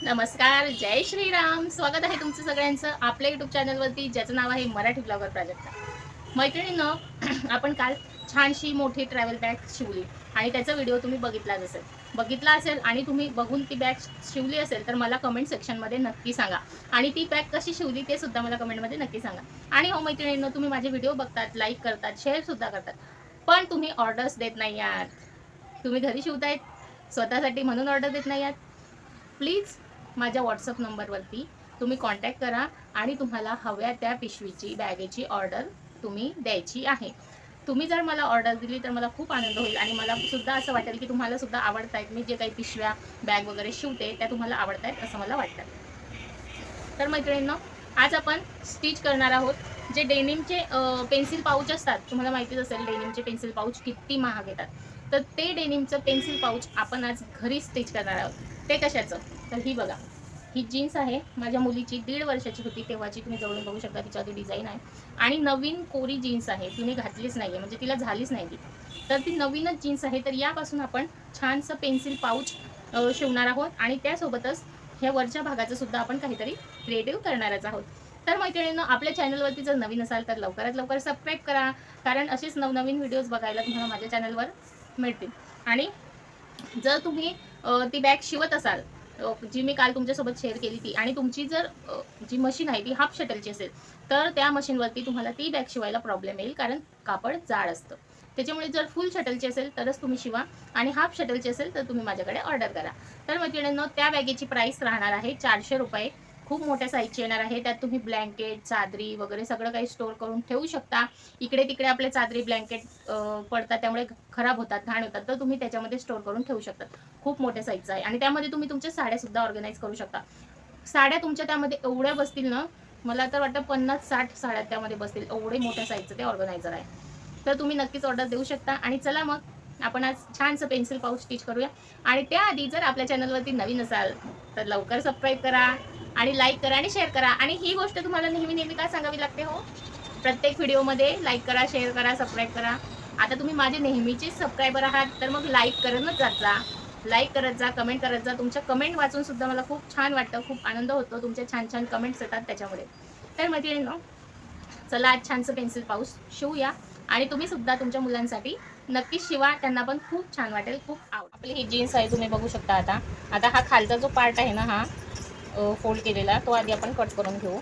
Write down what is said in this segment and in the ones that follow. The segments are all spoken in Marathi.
नमस्कार, जय श्रीराम. स्वागत आहे तुमचं सगळ्यांचं आपल्या यूट्यूब चॅनलवरती, ज्याचं नाव आहे मराठी ब्लॉगर प्राजक्ता. मैत्रिणींनो, आपण काल छानशी मोठी ट्रॅव्हल बॅग शिवली आणि त्याचा व्हिडिओ तुम्ही बघितला असेल आणि तुम्ही बघून ती बॅग शिवली असेल तर मला कमेंट सेक्शनमध्ये नक्की सांगा. आणि ती बॅग कशी शिवली ते सुद्धा मला कमेंटमध्ये नक्की सांगा. आणि हो मैत्रिणींनो, तुम्ही माझे व्हिडिओ बघतात, लाईक करतात, शेअरसुद्धा करतात, पण तुम्ही ऑर्डर्स देत नाही आहात. तुम्ही घरी शिवतायत स्वतःसाठी म्हणून ऑर्डर देत नाही आहात. प्लीज माझ्या व्हॉट्सअप नंबरवरती तुम्ही कॉन्टॅक्ट करा आणि तुम्हाला हव्या त्या पिशवीची बॅगेची ऑर्डर तुम्ही द्यायची आहे. तुम्ही जर मला ऑर्डर दिली तर मला खूप आनंद होईल आणि मला सुद्धा असं वाटेल की तुम्हाला सुद्धा आवडत आहेत. मी जे काही पिशव्या बॅग वगैरे शिवते त्या तुम्हाला आवडत आहेत असं मला वाटतं. तर मैत्रिणींनो, आज आपण स्टिच करणार आहोत. जे डेनिमचे पेन्सिल पाऊच असतात, तुम्हाला माहितीच असेल डेनिमचे पेन्सिल पाऊच किती महाग येतात. तर ते डेनिमचं पेन्सिल पाऊच आपण आज घरी स्टिच करणार आहोत. ते कशाचं? तर ही बघा, ही जीन्स आहे माझ्या मुलीची, 1.5 वर्षाची होती तेव्हाची. तुम्ही जवळून बघू शकता, तिच्यावरती डिझाईन आहे आणि नवीन कोरी जीन्स आहे, तिने घातलीच नाही आहे, म्हणजे तिला झालीच नाही ती. तर ती नवीनच जीन्स आहे. तर यापासून आपण छानसं पेन्सिल पाऊच शिवणार आहोत आणि त्यासोबतच ह्या वरच्या भागाचं सुद्धा आपण काहीतरी क्रिएटिव्ह करणारच आहोत. तर मैत्रिणींनो, आपल्या चॅनलवरती जर नवीन असाल तर लवकरात लवकर सबस्क्राईब करा, कारण असेच नवनवीन व्हिडिओज बघायला तुम्हाला माझ्या चॅनलवर मिळतील. आणि जर तुम्ही ती बॅग शिवत असाल, जी मी काल तुमच्यासोबत शेअर केली ती, आणि तुमची जर जी मशीन आहे ती हाफ शटलची असेल तर त्या मशीनवरती तुम्हाला ती बॅग शिवायला प्रॉब्लेम येईल, कारण कापड जाड असतं. त्याच्यामुळे जर फुल शटलची असेल तरच तुम्ही शिवा आणि हाफ शटलची असेल तर तुम्ही माझ्याकडे ऑर्डर करा. तर मैत्रिणींनो, त्या बॅगेची प्राईस राहणार आहे 400 रुपये. खूप मोठ्या साईजची येणार आहे. त्यात तुम्ही ब्लँकेट, चादरी वगैरे सगळं काही स्टोअर करून ठेवू शकता. इकडे तिकडे आपले चादरी ब्लँकेट पडतात, त्यामुळे खराब होतात, घाण होतात, तर तुम्ही त्याच्यामध्ये स्टोअर करून ठेवू शकता. खूप मोठ्या साईजचा आहे आणि त्यामध्ये तुम्ही तुमच्या साड्यासुद्धा ऑर्गनाईज करू शकता. साड्या तुमच्या त्यामध्ये एवढ्या बसतील ना, मला तर वाटतं 50-60 साड्या त्यामध्ये बसतील, एवढे मोठ्या साईजचं ते ऑर्गनायझर आहे. तर तुम्ही नक्कीच ऑर्डर देऊ शकता. आणि चला मग आपण आज छानसं पेन्सिल पाऊच स्टिच करूया. आणि त्याआधी जर आपल्या चॅनलवरती नवीन असाल तर लवकर सबस्क्राईब करा आणि लाईक करा आणि शेअर करा. आणि ही गोष्ट तुम्हाला नेहमी नेहमी का सांगावी लागते हो? प्रत्येक व्हिडिओमध्ये लाईक करा, शेअर करा, सबस्क्राईब करा. आता तुम्ही माझे नेहमीचे सबस्क्रायबर आहात तर मग लाईक करूनच जात जा, लाईक करत जा, कमेंट करत जा. तुमच्या कमेंट वाचून सुद्धा मला खूप छान वाटतं, खूप आनंद होतो. तुमचे छान छान कमेंट्स येतात त्याच्यामुळे. तर मैत्रिणींनो, चला आज छानसं पेन्सिल पाऊच शिवूया आणि तुम्ही सुद्धा तुमच्या मुलांसाठी नक्कीच शिवा, त्यांना पण खूप छान वाटेल, खूप आवड. आपली ही जीन्स आहे, तुम्ही बघू शकता. आता हा खालचा जो पार्ट आहे ना, हा फोल्ड केलेला, तो आधी आपण कट करून घेऊ.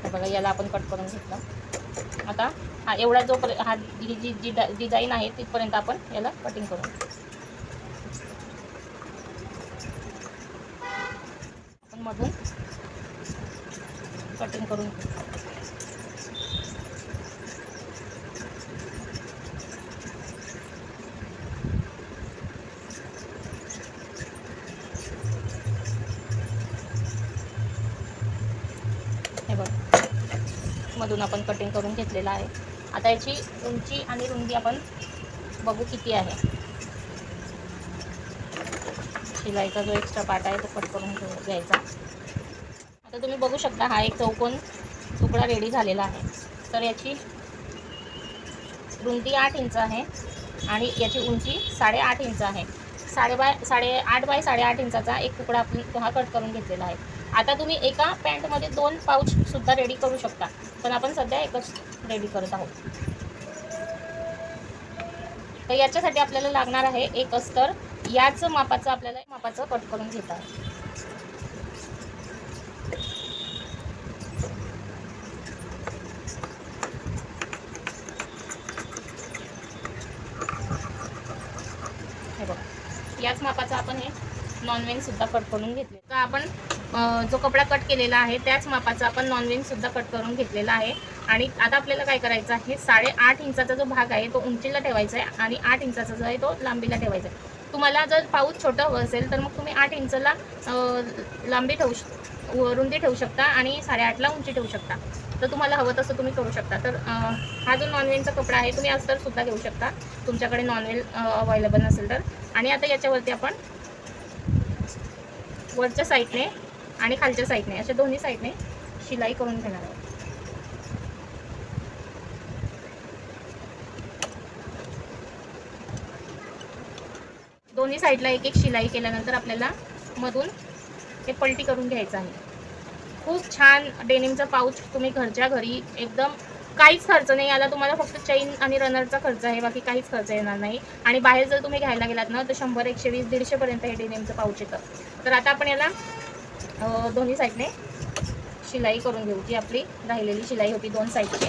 बघा, याला आपण कट करून घेतलं. आता हा एवढा जो हा जी जी डिझाईन आहे तिथपर्यंत आपण याला कटिंग करू. आपण मधून कटिंग करून हे बघ, मधून आपण कटिंग करून घेतलेला आहे. आता याची उंची आणि रुंदी आपण बघू किती आहे. शिलाईचा जो एक्स्ट्रा पार्ट आहे तो कट करून घ्यायचा. आता तुम्ही बघू शकता, हा एक चौकोन तुकडा रेडी झालेला आहे. तर याची रुंदी 8 इंच आहे आणि याची उंची 8.5 इंच आहे. 8 बाय 8.5 इंचाचा एक तुकडा आपण हा कट करून घेतलेला आहे. आता तुम्ही एका पॅन्टमध्ये 2 पाऊचसुद्धा रेडी करू शकता, पण आपण सध्या एकच रेडी करत आहोत. तर याच्यासाठी आपल्याला लागणार आहे एक अस्तर. याच मापाचं आपल्याला मापाचं कट करून घेता आहे. हे बघा, याच मापाचं आपण हे नॉनवेनसुद्धा कट करून घेतले. तर आपण जो कपडा कट केलेला आहे त्याच मापाचा आपण नॉनवेनसुद्धा कट करून घेतलेला आहे. आणि आता आपल्याला काय करायचं आहे, 8.5 इंचाचा जो भाग आहे तो उंचीला ठेवायचा आहे आणि 8 इंचाचा जो आहे तो लांबीला ठेवायचा आहे. तुम्हाला जर पाऊच छोटं हवं असेल तर मग तुम्ही 8 इंचला लांबी रुंदी ठेवू शकता आणि 8.5ला उंची ठेवू शकता. तर तुम्हाला हवं तसं तुम्ही करू शकता. तर हा जो नॉनवेलचा कपडा आहे तुम्ही अस्तरसुद्धा घेऊ शकता तुमच्याकडे नॉनवेल अवेलेबल नसेल तर. आणि आता याच्यावरती आपण वरच्या साईडने आणि खालच्या साईडने अशा दोन्ही साईडने शिलाई करून घेणार आहोत. दोन्ही साईडला एक एक शिलाई केल्यानंतर आपल्याला मधून ते पलटी करून घ्यायचं आहे. खूप छान डेनिमचा पाऊच तुम्ही घरच्या घरी एकदम काहीच खर्च नाही आला तुम्हाला, फक्त चेन आणि रनरचा खर्च आहे, बाकी काहीच खर्च येणार नाही. आणि बाहेर जर तुम्ही घ्यायला गेलात ना तर 100, 120, 150 पर्यंत हे डेनिमचं पाऊच येतं. तर आता आपण याला दोन्ही साईडने शिलाई करून घेऊ, जी आपली राहिलेली शिलाई होती 2 साईडची.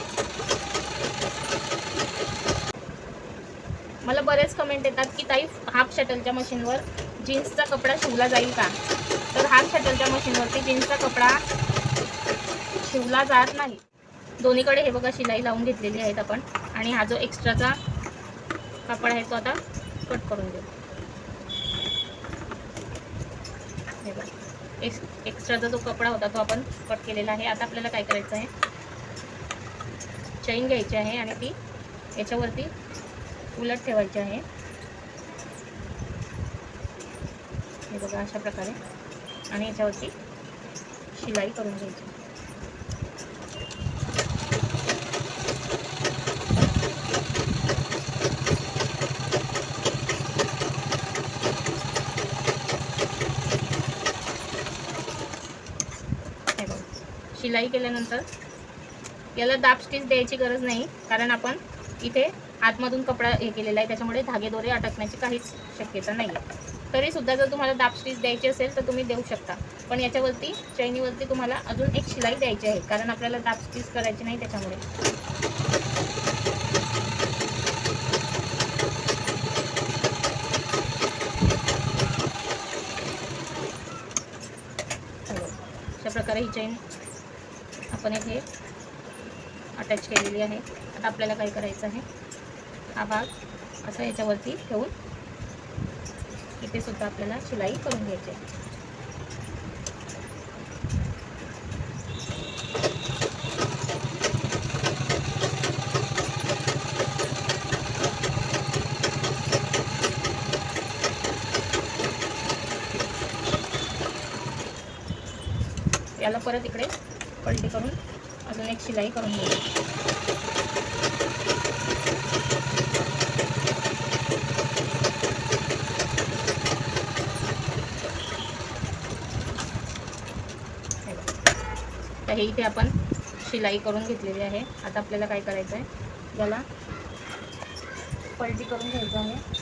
मला बरेच कमेंट येतात की ताई हाफ शटलच्या मशीनवर जीन्सचा कपडा शिवला जाईल का? तर हाफ शटलच्या मशीनवरती जीन्सचा कपडा शिवला जात नाही. दोन्हीकडे हे बघा शिलाई लावून घेतलेली आहेत आपण. आणि हा जो एक्स्ट्राचा कपडा आहे तो आता कट करून घेऊ. हे बघा एक्स्ट्राचा जो कपडा होता तो आपण कट केलेला आहे. आता आपल्याला काय करायचं आहे, चेन घ्यायची आहे आणि ती याच्यावरती उलट ठेवायची आहे. हे बघा अशा प्रकारे. आणि याच्यावरती शिलाई करून घ्यायची. हे बघा शिलाई केल्यानंतर याला दाब स्टिच द्यायची गरज नाही, कारण आपण इथे आतमधून कपडा हे केलेला आहे, त्याच्यामुळे धागे दोरे अटकण्याची काहीच शक्यता नाही आहे. तरीसुद्धा जर तुम्हाला दाब स्टिच द्यायची असेल तर तुम्ही देऊ शकता, पण याच्यावरती चैनीवरती तुम्हाला अजून एक शिलाई द्यायची आहे, कारण आपल्याला दाब स्टिच करायची नाही त्याच्यामुळे. अशा प्रकारे ही चैन आपण इथे अटॅच केलेली आहे. आता आपल्याला काय करायचं आहे, हा भाग असा याच्यावरती ठेवून इथे सुद्धा आपल्याला शिलाई करून घ्यायची आहे. याला परत इकडे पलटी करून अजून एक शिलाई करून घ्यायची. तर हे इथे आपण शिलाई करून घेतलेली आहे. आता आपल्याला काय करायचं आहे, याला पलटी करून घ्यायचं आहे.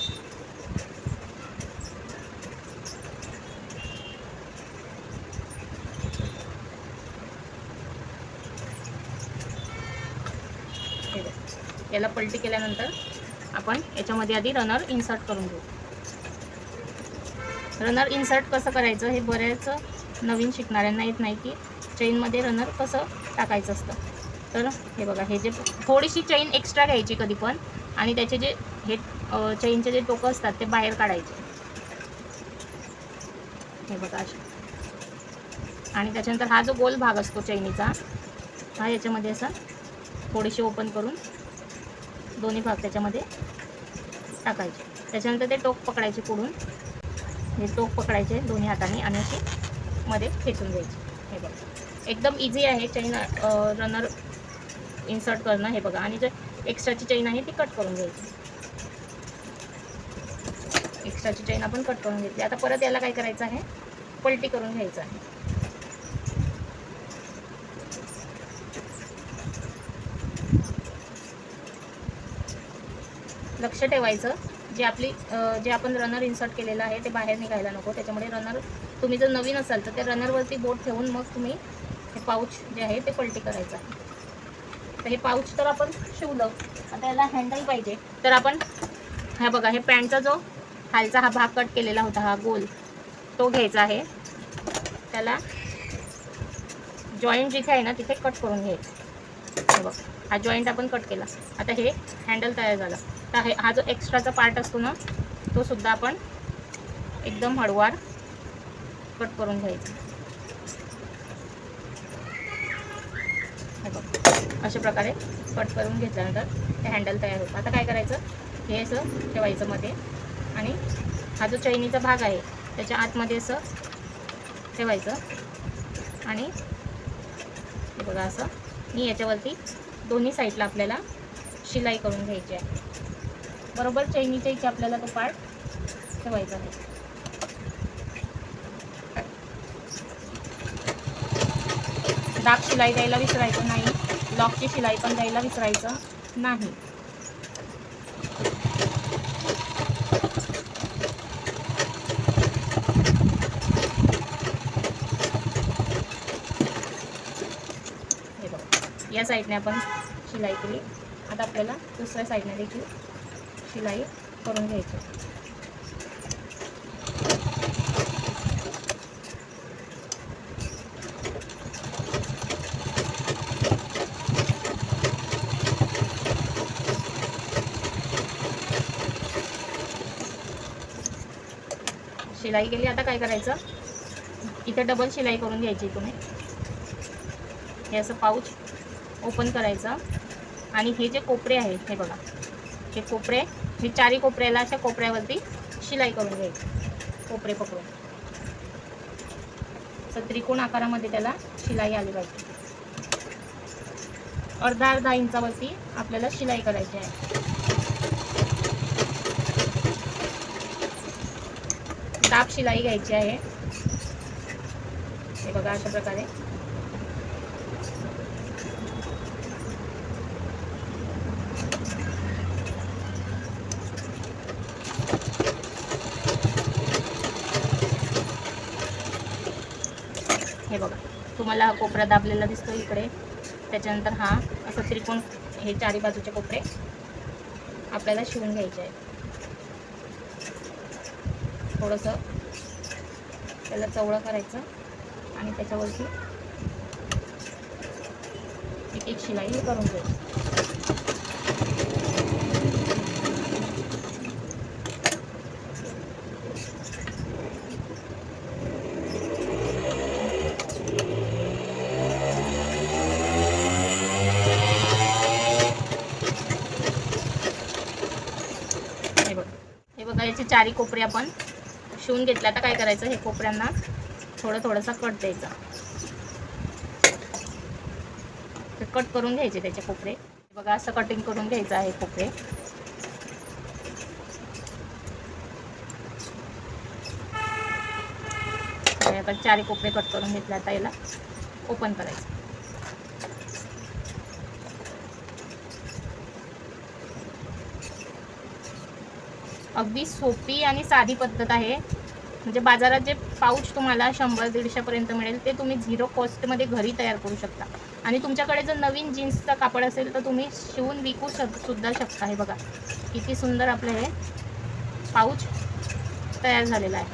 याला पलटी केल्यानंतर आपण याच्यामध्ये आधी रनर इन्सर्ट करून घेऊ. रनर इन्सर्ट कसं करायचं हे बऱ्याच नवीन शिकणाऱ्यांना येत नाही की चेनमध्ये रनर कसं टाकायचं असतं. तर हे बघा, हे जे थोडीशी चेन एक्स्ट्रा घ्यायची कधी पण, आणि त्याचे जे हे चेनचे जे टोकं असतात ते बाहेर काढायचे. हे बघा असे. आणि त्याच्यानंतर हा जो गोल भाग असतो चैनीचा, हा याच्यामध्ये असा थोडीशी ओपन करून दोन्ही भाग त्याच्यामध्ये टाकायचे. त्याच्यानंतर ते टोक पकडायचे पुढून, हे टोक पकडायचे दोन्ही हाताने आणि अशी मध्ये खेचून द्यायचे. हे बघा एकदम इझी आहे चैन रनर इन्सर्ट करणं. हे बघा, आणि जे एक्स्ट्राची चैन आहे ती कट करून घ्यायची. एक्स्ट्राची चैन आपण कट करून घेतली. आता परत याला काय करायचं आहे, पलटी करून घ्यायचं आहे. लक्ष ठेवायचं, जे आपण रनर इन्सर्ट केलेलं आहे ते बाहेर निघायला नको. त्याच्यामुळे रनर तुम्ही जर नवीन असाल तर त्या रनरवरती बोट ठेवून मग तुम्ही हे पाऊच जे आहे ते पलटी करायचं आहे. तर हे पाऊच तर आपण शिवलं. आता याला हँडल पाहिजे, तर आपण हा बघा, हे पॅन्टचा जो खालचा हा भाग कट केलेला होता, हा गोल, तो घ्यायचा आहे. त्याला जॉईंट जिथे आहे ना तिथे कट करून घ्यायचं. हे बघ, हा जॉईंट आपण कट केला. आता हे हँडल तयार झाला. तर हा जो एक्स्ट्राचा पार्ट असतो ना तो सुद्धा आपण एकदम हळूवार कट करून घ्यायचा. हे बघ अशा प्रकारे कट करून घेतल्यानंतर ते हँडल तयार होतं. आता काय करायचं, हे असं ठेवायचं मध्ये, आणि हा जो चैनीचा भाग आहे त्याच्या आतमध्ये असं ठेवायचं. आणि हे बघा असं मी याच्यावरती दोन्ही साईडला आपल्याला शिलाई करून घ्यायची आहे. बरोबर चैनीच्या इथे आपल्याला तो पार्ट ठेवायचं आहे. दाब शिलाई द्यायला विसरायचं नाही, लॉकची शिलाई पण द्यायला विसरायचं नाही. हे बघा, या साईडने आपण शिलाई केली. आता आपल्याला दुसऱ्या साईडने देखील शिलाई करून घ्यायची. शिलाई केली. आता काय करायचं, इथे डबल शिलाई करून घ्यायची. तुम्ही हे असं पाऊच ओपन करायचं आणि हे जे कोपरे आहेत हे बघा, हे कोपरे, हे चारी कोपऱ्याला अशा कोपऱ्यावरती शिलाई करून घ्यायची. कोपरे पकडून असं त्रिकोण आकारामध्ये त्याला शिलाई आली पाहिजे. अर्धा इंचावरती आपल्याला शिलाई करायची आहे. दाब शिलाई घ्यायची आहे. हे बघा अशा प्रकारे. हे बघा, तुम्हाला हा कोपरा दाबलेला दिसतो इकडे. त्याच्यानंतर हा असं त्रिकोण, हे चारी बाजूचे कोपरे आपल्याला शिवून घ्यायचे आहे. थोडंसं त्याला चवळं करायचं आणि त्याच्यावरती एक एक शिलाई करून घ्यायची. हे बघा, याचे चारी कोपरे आपण शिवून घेतलं. आता काय करायचं, हे कोपऱ्यांना थोडंसं कट द्यायचा. कट करून घ्यायचे त्याचे कोपरे. बघा असं कटिंग करून घ्यायचं आहे कोपरे. आता चारी कोपरे कट करून घेतले. आता याला ओपन करायचं. अगदी सोपी आणि साधी पद्धत आहे. म्हणजे बाजारात जे पाऊच तुम्हाला 100-150 पर्यंत मिळेल ते तुम्ही 0 कॉस्टमध्ये घरी तयार करू शकता. आणि तुमच्याकडे जर नवीन जीन्सचा कापड असेल तर तुम्ही शिवून विकू सुद्धा शकता. हे बघा किती सुंदर आपलं हे पाऊच तयार झालेलं आहे.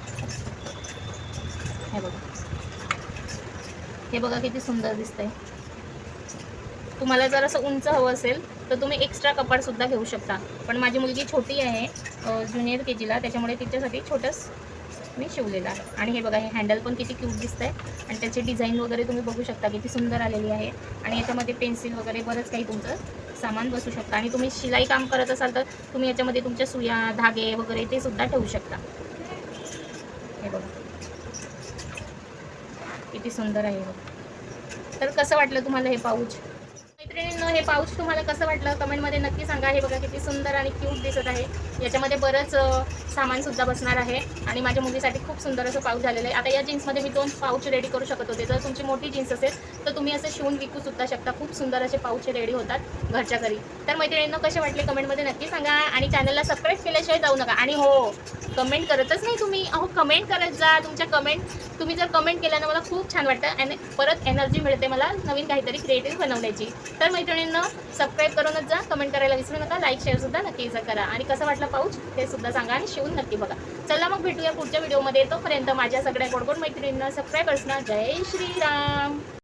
हे बघा किती सुंदर दिसतंय. तुम्हाला जर असं उंच हवं असेल तर तुम्ही एक्स्ट्रा कपाट सुद्धा घेऊ शकता. पण माझी मुलगी छोटी आहे, ज्युनियर KGला, त्याच्यामुळे तिच्यासाठी छोटंच मी शिवलेलं आहे. आणि हे बघा, हे हँडल पण किती क्यूट दिसतंय आणि त्याची डिझाईन वगैरे तुम्ही बघू शकता किती सुंदर आलेली आहे. आणि याच्यामध्ये पेन्सिल वगैरे बरंच काही तुमचं सामान बसू शकता. आणि तुम्ही शिलाई काम करत असाल तर तुम्ही याच्यामध्ये तुमच्या सुया, धागे वगैरे ते सुद्धा ठेवू शकता. हे बघा किती सुंदर आहे. तर कसं वाटलं तुम्हाला हे पाऊच? मैत्रिणींनो, हे पाऊच तुम्हाला कसं वाटलं कमेंटमध्ये नक्की सांगा. हे बघा किती सुंदर आणि क्यूट दिसत आहे. याच्यामध्ये बरंच सामानसुद्धा बसणार आहे. आणि माझ्या मुलीसाठी खूप सुंदर असं पाऊच झालेलं आहे. आता या जीन्समध्ये मी 2 पाऊच रेडी करू शकत होते. जर तुमची मोठी जीन्स असेल तर तुम्ही असं शिवून विकू सुद्धा शकता. खूप सुंदर असे पाऊच रेडी होतात घरच्या घरी. तर मैत्रिणींनो, कसे वाटले कमेंटमध्ये नक्की सांगा. आणि चॅनलला सबस्क्राईब केल्याशिवाय जाऊ नका. आणि हो, कमेंट करतच नाही तुम्ही. अहो, कमेंट करत जा. तुमच्या कमेंट तुम्ही जर कमेंट केल्यानं मला खूप छान वाटतं आणि परत एनर्जी मिळते मला नवीन काहीतरी क्रिएटिव्ह बनवण्याची. तर मैत्रिणींनो, सबस्क्राईब करूनच जा. कमेंट करायला विसरू नका. लाईक शेअरसुद्धा नक्की करा. आणि कसं वाटलं पाऊच ते सुद्धा सांगा आणि शिवून नक्की बघा. चला मग भेटूया पुढच्या व्हिडिओमध्ये. तोपर्यंत माझ्या सगळ्या गोडगोड मैत्रिणींना, सबस्क्रायबर्सना जय श्रीराम.